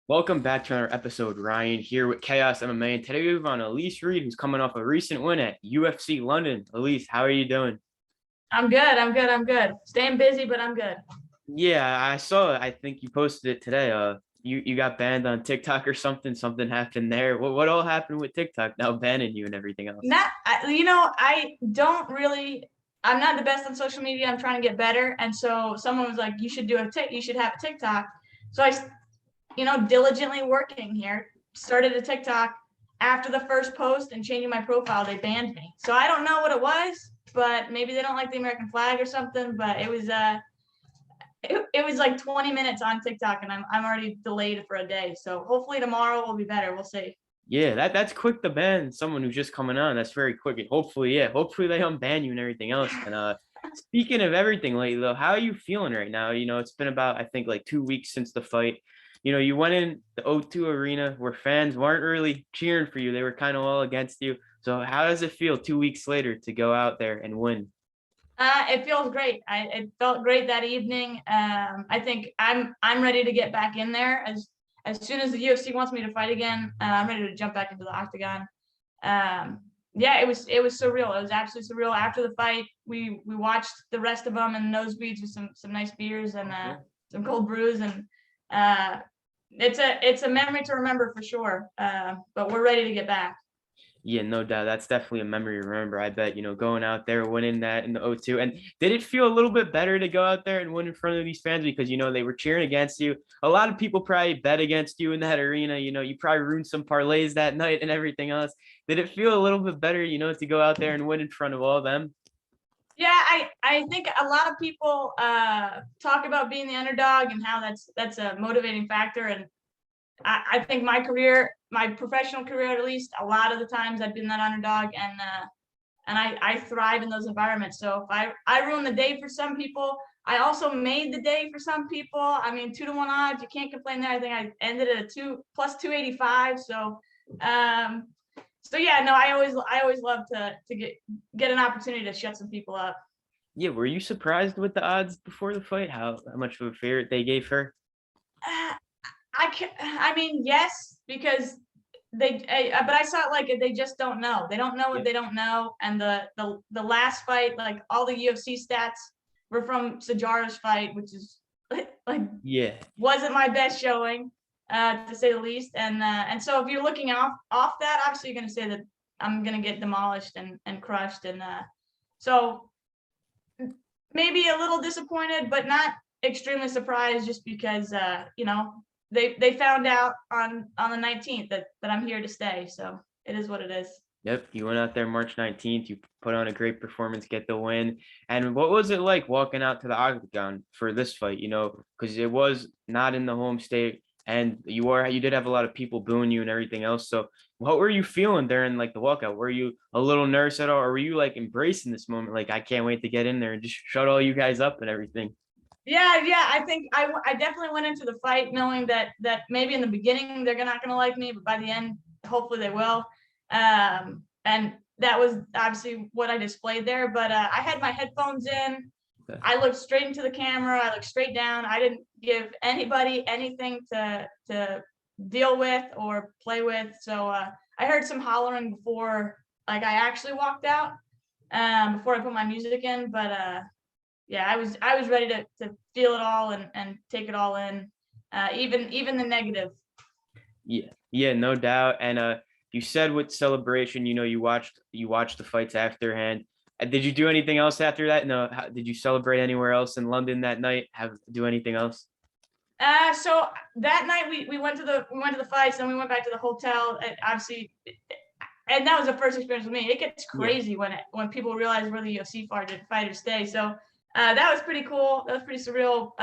Welcome back to another episode. Ryan here with Chaos MMA, and today we have on Elise Reed, who's coming off a recent win at UFC London. Elise, how are you doing? I'm good. I'm good. I'm good. Staying busy, but I'm good. Yeah, I saw it. I think you posted it today. You got banned on TikTok or something. Something happened there. What all happened with TikTok now banning you and everything else? I don't really. I'm not the best on social media. I'm trying to get better, and so someone was like, "You should do a tick. You should have a TikTok." So diligently working here, started a TikTok. After the first post and changing my profile, they banned me. So I don't know what it was, but maybe they don't like the American flag or something. But it was like 20 minutes on TikTok, and I'm already delayed for a day. So hopefully tomorrow will be better. We'll see. Yeah, that's quick to ban someone who's just coming on. That's very quick. And hopefully, yeah, hopefully they unban you and everything else. And speaking of everything lately though, how are you feeling right now? It's been about I think like 2 weeks since the fight. You went in the O2 arena where fans weren't really cheering for you. They were kind of all against you. So how does it feel 2 weeks later to go out there and win? It feels great. It felt great that evening. I think I'm ready to get back in there as soon as the UFC wants me to fight again. I'm ready to jump back into the octagon. Yeah, it was surreal. It was absolutely surreal. After the fight, we watched the rest of them in the nosebleeds with some nice beers and some cold brews, and it's a memory to remember for sure. But we're ready to get back. Yeah, no doubt. That's definitely a memory to remember. I bet, going out there, winning that in the O2. And did it feel a little bit better to go out there and win in front of these fans because, they were cheering against you? A lot of people probably bet against you in that arena. You probably ruined some parlays that night and everything else. Did it feel a little bit better, to go out there and win in front of all of them? Yeah, I think a lot of people talk about being the underdog and how that's a motivating factor. And I think my career, my professional career at least, a lot of the times I've been that underdog, and I thrive in those environments. So if I ruin the day for some people, I also made the day for some people. I mean, 2-1 odds, you can't complain there. I think I ended at a two plus 285. Um, so yeah, no, I always love to get an opportunity to shut some people up. Yeah, were you surprised with the odds before the fight? How much of a favorite they gave her? Uh, I mean, yes, because but I saw it like they just don't know. They don't know what Yeah. they don't know. And the last fight, like all the UFC stats were from Sajara's fight, which is like Yeah. wasn't my best showing, to say the least. And so if you're looking off that, obviously you're gonna say that I'm gonna get demolished and crushed. And so maybe a little disappointed, but not extremely surprised, just because they found out on the 19th that I'm here to stay. So it is what it is. Yep, you went out there March 19th. You put on a great performance, get the win. And what was it like walking out to the octagon for this fight? Because it was not in the home state, and you did have a lot of people booing you and everything else. So, what were you feeling during like the walkout? Were you a little nervous at all, or were you like embracing this moment? Like, I can't wait to get in there and just shut all you guys up and everything. Yeah. I think I definitely went into the fight knowing that maybe in the beginning they're not gonna like me, but by the end, hopefully they will. And that was obviously what I displayed there. But I had my headphones in. Okay. I looked straight into the camera. I looked straight down. I didn't give anybody anything to deal with or play with. So I heard some hollering before, like I actually walked out, before I put my music in. But yeah, I was ready to feel it all and take it all in, even the negative. Yeah, no doubt. And you said with celebration, you watched the fights afterhand. Did you do anything else after that? No. Did you celebrate anywhere else in London that night? Have do anything else? So that night we went to the fights, and we went back to the hotel. And obviously, and that was the first experience with me. It gets Yeah. crazy when people realize where the UFC fighters stay. So that was pretty cool. That was pretty surreal.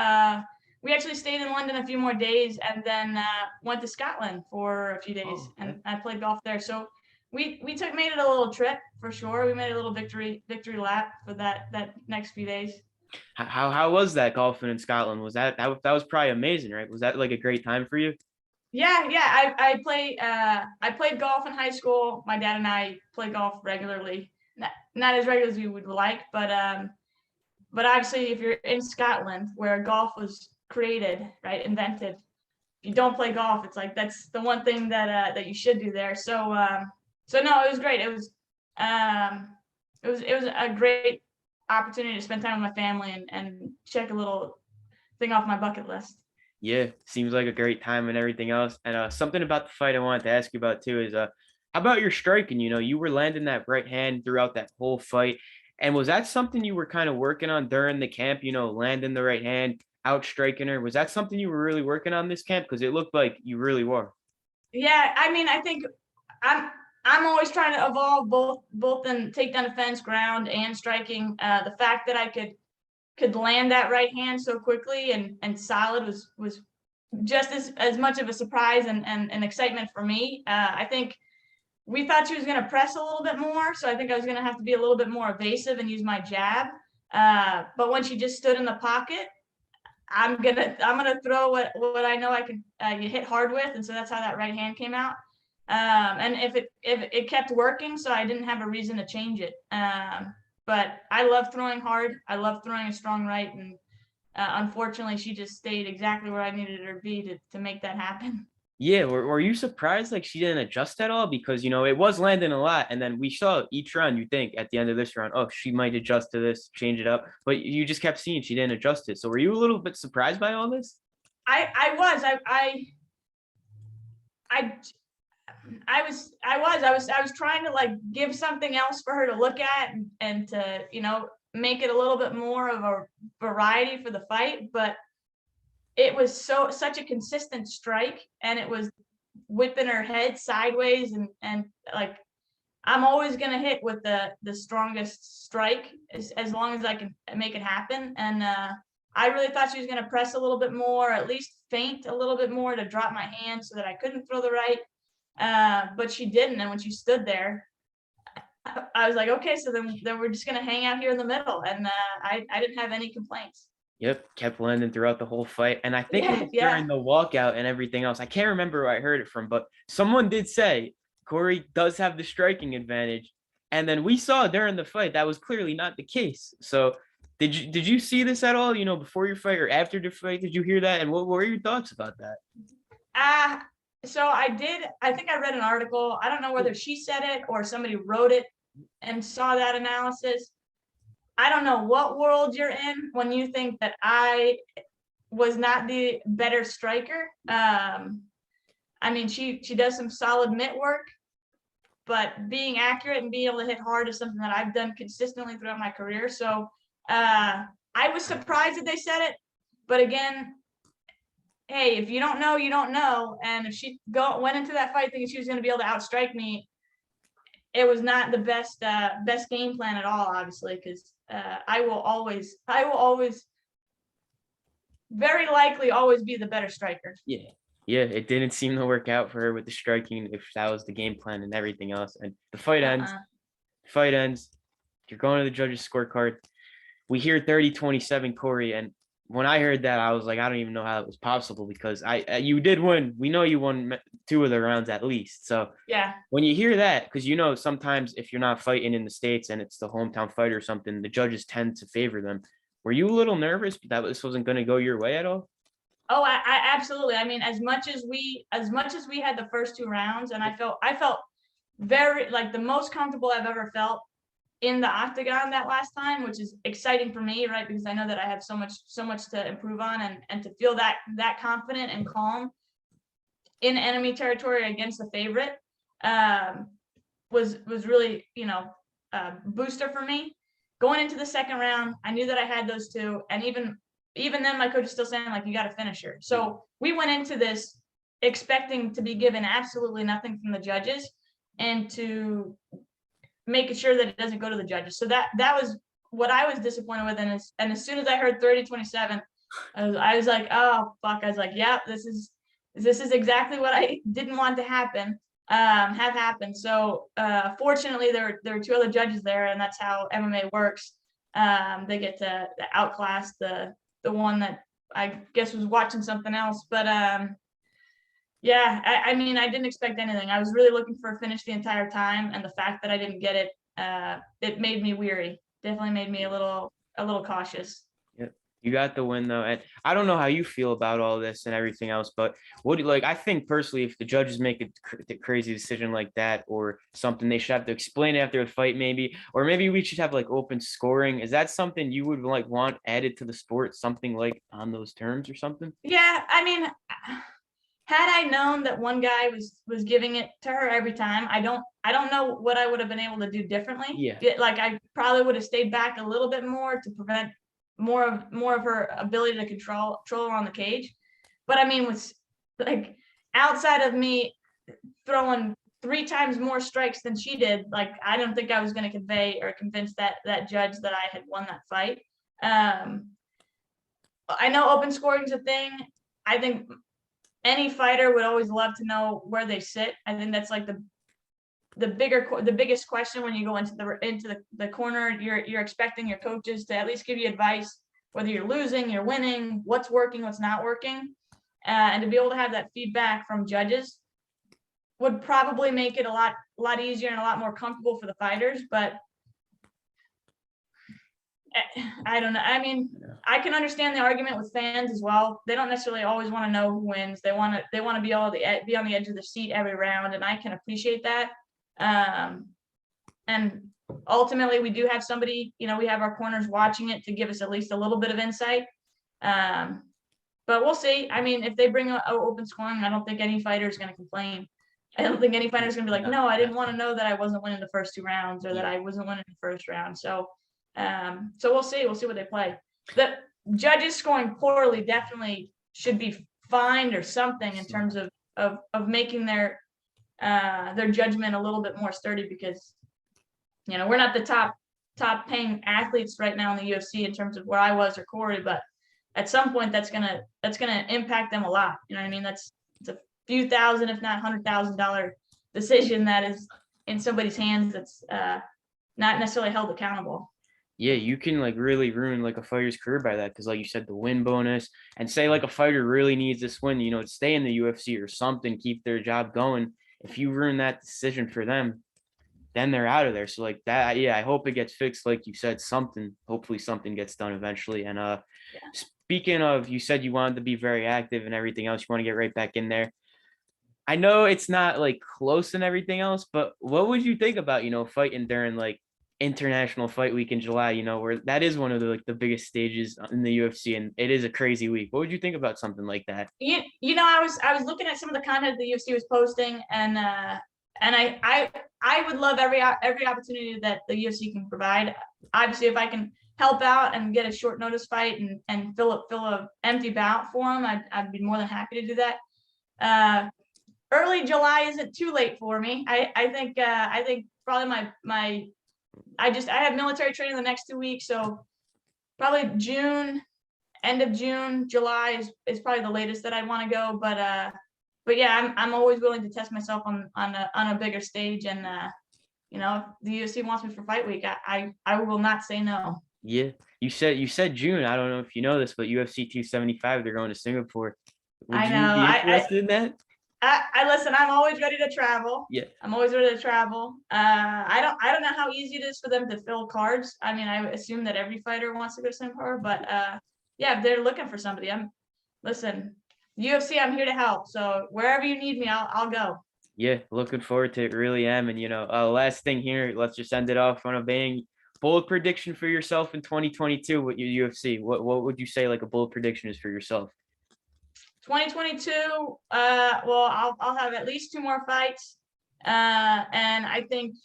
We actually stayed in London a few more days, and then went to Scotland for a few days, Oh, okay. and I played golf there. So we made it a little trip for sure. We made a little victory lap for that next few days. How was that golfing in Scotland? Was that was probably amazing, right? Was that like a great time for you? Yeah. I played golf in high school. My dad and I play golf regularly. Not as regular as we would like, but obviously if you're in Scotland where golf was created, right, invented, you don't play golf, it's like that's the one thing that you should do there. So no, it was great. It was a great opportunity to spend time with my family and check a little thing off my bucket list. Yeah, seems like a great time and everything else. And something about the fight I wanted to ask you about too is how about your striking? You know, you were landing that right hand throughout that whole fight. And was that something you were kind of working on during the camp, you know, landing the right hand, out striking her? Was that something you were really working on this camp? Because it looked like you really were. Yeah, I mean, I think I'm I'm always trying to evolve both in takedown defense, ground, and striking. The fact that I could land that right hand so quickly and solid was just as much of a surprise and excitement for me. I think we thought she was going to press a little bit more, so I think I was going to have to be a little bit more evasive and use my jab. But when she just stood in the pocket, I'm gonna throw what I know I can you hit hard with, and so that's how that right hand came out. And if it kept working, so I didn't have a reason to change it. But I love throwing hard. I love throwing a strong right, and unfortunately, she just stayed exactly where I needed her to be to make that happen. Yeah, were you surprised like she didn't adjust at all? Because you know it was landing a lot, and then we saw each round. You think at the end of this round, oh, she might adjust to this, change it up, but you just kept seeing she didn't adjust it. So were you a little bit surprised by all this? I was I I was trying to like give something else for her to look at and to make it a little bit more of a variety for the fight, but it was such a consistent strike, and it was whipping her head sideways, and like I'm always gonna hit with the strongest strike as long as I can make it happen. And I really thought she was gonna press a little bit more, at least feint a little bit more to drop my hand so that I couldn't throw the right. But she didn't, and when she stood there, I was like, okay, so then we're just gonna hang out here in the middle, and I didn't have any complaints. Yep, kept landing throughout the whole fight. And I think it Yeah, was yeah. during the walkout and everything else. I can't remember where I heard it from, but someone did say Corey does have the striking advantage. And then we saw during the fight that was clearly not the case. So did you see this at all? You know, before your fight or after the fight? Did you hear that? And what were your thoughts about that? Uh, so I did, I think I read an article. I don't know whether she said it or somebody wrote it and saw that analysis. I don't know what world you're in when you think that I was not the better striker. I mean, she does some solid mitt work, but being accurate and being able to hit hard is something that I've done consistently throughout my career. So I was surprised that they said it, but again, hey, if you don't know, you don't know. And if she went into that fight thinking she was going to be able to outstrike me, it was not the best game plan at all, obviously, because I will always, very likely, always be the better striker. Yeah. Yeah, it didn't seem to work out for her with the striking if that was the game plan and everything else. And the fight ends. Fight ends. You're going to the judges' scorecard. We hear 30-27 Corey, and when I heard that, I was like, I don't even know how it was possible because you did win. We know you won two of the rounds at least. So Yeah. when you hear that, because sometimes if you're not fighting in the States and it's the hometown fight or something, the judges tend to favor them. Were you a little nervous that this wasn't going to go your way at all? Oh, I absolutely. I mean, as much as we had the first two rounds, and I felt very like the most comfortable I've ever felt in the octagon that last time, which is exciting for me, right? Because I know that I have so much to improve on, and to feel that confident and calm in enemy territory against the favorite was really a booster for me. Going into the second round, I knew that I had those two, and even then, my coach is still saying like you got to finish her. So we went into this expecting to be given absolutely nothing from the judges, and to making sure that it doesn't go to the judges. So that was what I was disappointed with. And as soon as I heard 30-27, I was like, oh fuck. I was like, yeah, this is exactly what I didn't want to happen. Have happened. So fortunately there were two other judges there, and that's how MMA works. They get to outclass the one that I guess was watching something else. But yeah, I mean, I didn't expect anything. I was really looking for a finish the entire time, and the fact that I didn't get it, it made me weary. Definitely made me a little cautious. Yep. You got the win though, and I don't know how you feel about all this and everything else, but what do you like? I think personally, if the judges make a crazy decision like that or something, they should have to explain it after the fight, maybe, or maybe we should have like open scoring. Is that something you would like want added to the sport? Something like on those terms or something? Yeah, I mean, had I known that one guy was giving it to her every time, I don't know what I would have been able to do differently. Yeah, Like I probably would have stayed back a little bit more to prevent more of her ability to control her on the cage. But I mean, with like outside of me throwing 3 times more strikes than she did, like I don't think I was going to convey or convince that judge that I had won that fight. Um, I know open scoring is a thing. I think any fighter would always love to know where they sit. I think that's like the biggest question when you go into the corner. You're expecting your coaches to at least give you advice, whether you're losing, you're winning, what's working, what's not working, and to be able to have that feedback from judges would probably make it a lot easier and a lot more comfortable for the fighters. But I don't know. I mean, I can understand the argument with fans as well. They don't necessarily always want to know who wins. They want to be able to be on the edge of the seat every round, and I can appreciate that. And ultimately, we do have somebody. We have our corners watching it to give us at least a little bit of insight. But we'll see. I mean, if they bring a open scoring, I don't think any fighter is going to complain. I don't think any fighter is going to be like, no, I didn't want to know that I wasn't winning the first 2 rounds or that I wasn't winning the first round. So we'll see. We'll see what they play. The judges scoring poorly definitely should be fined or something in terms of making their judgment a little bit more sturdy, because we're not the top paying athletes right now in the UFC in terms of where I was or Corey, but at some point that's gonna impact them a lot. You know what I mean? It's a few thousand, if not $100,000 decision that is in somebody's hands that's not necessarily held accountable. yeah, you can like really ruin like a fighter's career by that, because like you said, the win bonus, and say like a fighter really needs this win, to stay in the UFC or something, keep their job going. If you ruin that decision for them, then they're out of there. So like that, yeah, I hope it gets fixed. Like you said, hopefully something gets done eventually. And speaking of, you said you wanted to be very active and everything else, you want to get right back in there. I know it's not like close and everything else, but what would you think about, fighting during like International Fight Week in July, where that is one of the biggest stages in the UFC, and it is a crazy week. What would you think about something like that? I was looking at some of the content the UFC was posting, and I would love every opportunity that the UFC can provide. Obviously, if I can help out and get a short notice fight and fill a empty bout for them, I'd be more than happy to do that. Early July isn't too late for me. I think probably I have military training the next 2 weeks, so probably June, end of June, July is probably the latest that I want to go. But yeah, I'm always willing to test myself on a bigger stage, and if the UFC wants me for Fight Week, I will not say no. Yeah, you said June. I don't know if you know this, but UFC 275, they're going to Singapore. Would I you know. be interested in that? I listen. I'm always ready to travel. Yeah. I'm always ready to travel. I don't know how easy it is for them to fill cards. I mean, I assume that every fighter wants to go to Singapore, but yeah, if they're looking for somebody, listen. UFC, I'm here to help. So wherever you need me, I'll go. Yeah, looking forward to it. Really am. And last thing here, let's just end it off on a bang. Bold prediction for yourself in 2022 with your UFC. What would you say like a bold prediction is for yourself? 2022. Well, I'll have at least 2 more fights, and I think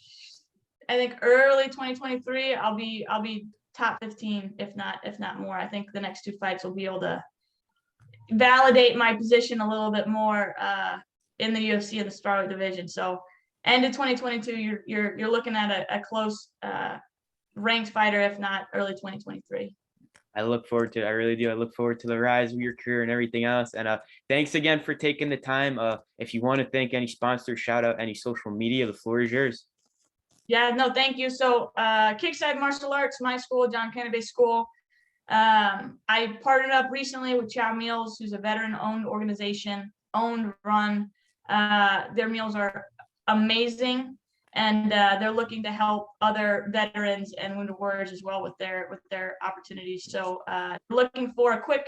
early 2023 I'll be top 15, if not more. I think the next 2 fights will be able to validate my position a little bit more in the UFC in the strawweight division. So end of 2022, you're looking at a close ranked fighter, if not early 2023. I look forward to it. I really do. I look forward to the rise of your career and everything else. And thanks again for taking the time. If you want to thank any sponsors, shout out any social media, the floor is yours. Yeah, no, thank you. So Kickside Martial Arts, my school, John Cannabis School. I partnered up recently with Chow Meals, who's a veteran-owned organization, run. Their meals are amazing. and they're looking to help other veterans and wounded warriors as well with their opportunities. So looking for a quick,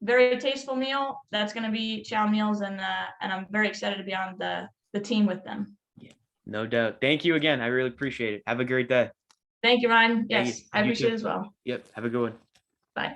very tasteful meal. That's going to be Chow Meals, and I'm very excited to be on the team with them. Yeah, no doubt. Thank you again. I really appreciate it. Have a great day. Thank you, Ryan. Thank Yes, you. I You appreciate too. it as well. Yep. Have a good one. Bye.